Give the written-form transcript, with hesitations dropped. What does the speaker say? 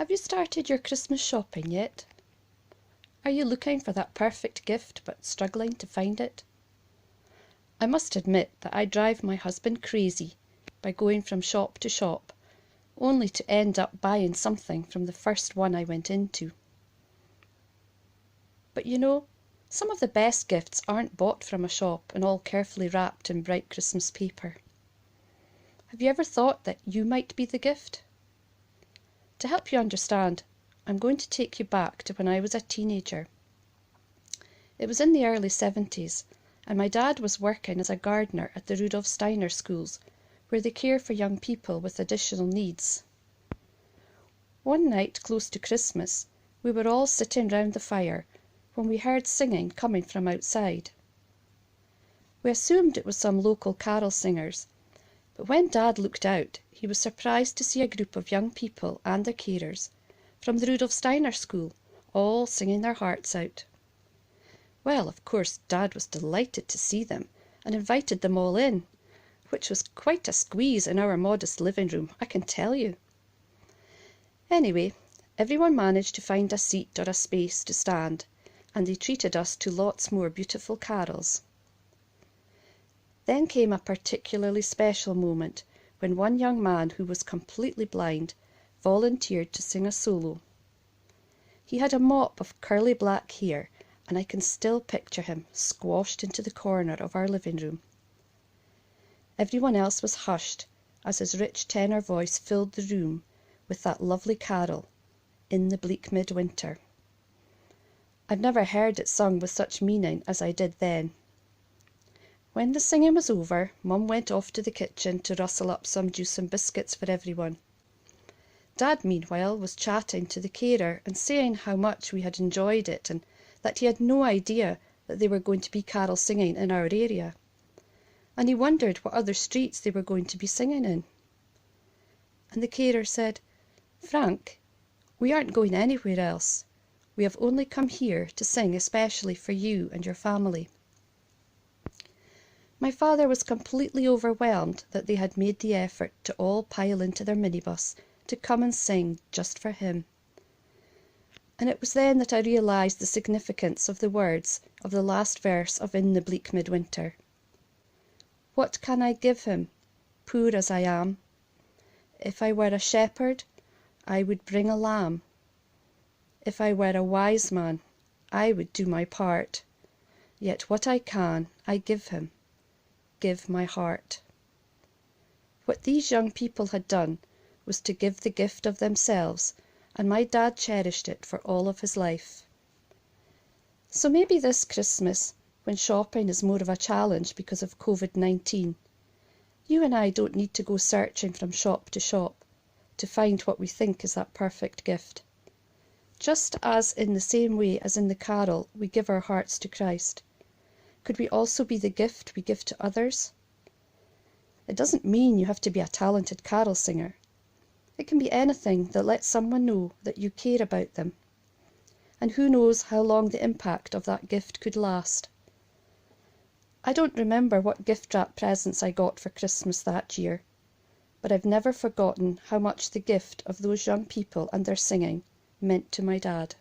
Have you started your Christmas shopping yet? Are you looking for that perfect gift but struggling to find it? I must admit that I drive my husband crazy by going from shop to shop, only to end up buying something from the first one I went into. But you know, some of the best gifts aren't bought from a shop and all carefully wrapped in bright Christmas paper. Have you ever thought that you might be the gift? To help you understand, I'm going to take you back to when I was a teenager. It was in the early 70s, and my dad was working as a gardener at the Rudolf Steiner schools, where they care for young people with additional needs. One night close to Christmas, we were all sitting round the fire when we heard singing coming from outside. We assumed it was some local carol singers, but when Dad looked out, he was surprised to see a group of young people and their carers from the Rudolf Steiner school, all singing their hearts out. Well, of course, Dad was delighted to see them and invited them all in, which was quite a squeeze in our modest living room, I can tell you. Anyway, everyone managed to find a seat or a space to stand, and they treated us to lots more beautiful carols. Then came a particularly special moment when one young man who was completely blind volunteered to sing a solo. He had a mop of curly black hair, and I can still picture him squashed into the corner of our living room. Everyone else was hushed as his rich tenor voice filled the room with that lovely carol, "In the Bleak Midwinter." I've never heard it sung with such meaning as I did then. When the singing was over, Mum went off to the kitchen to rustle up some juice and biscuits for everyone. Dad, meanwhile, was chatting to the carer and saying how much we had enjoyed it and that he had no idea that they were going to be carol singing in our area. And he wondered what other streets they were going to be singing in. And the carer said, "Frank, we aren't going anywhere else. We have only come here to sing especially for you and your family." My father was completely overwhelmed that they had made the effort to all pile into their minibus to come and sing just for him. And it was then that I realised the significance of the words of the last verse of "In the Bleak Midwinter." "What can I give him, poor as I am? If I were a shepherd, I would bring a lamb. If I were a wise man, I would do my part. Yet what I can, I give him, give my heart." What these young people had done was to give the gift of themselves, and my dad cherished it for all of his life. So maybe this Christmas, when shopping is more of a challenge because of COVID-19, you and I don't need to go searching from shop to shop to find what we think is that perfect gift. Just as in the same way as in the carol we give our hearts to Christ, could we also be the gift we give to others? It doesn't mean you have to be a talented carol singer. It can be anything that lets someone know that you care about them. And who knows how long the impact of that gift could last. I don't remember what gift wrap presents I got for Christmas that year, but I've never forgotten how much the gift of those young people and their singing meant to my dad.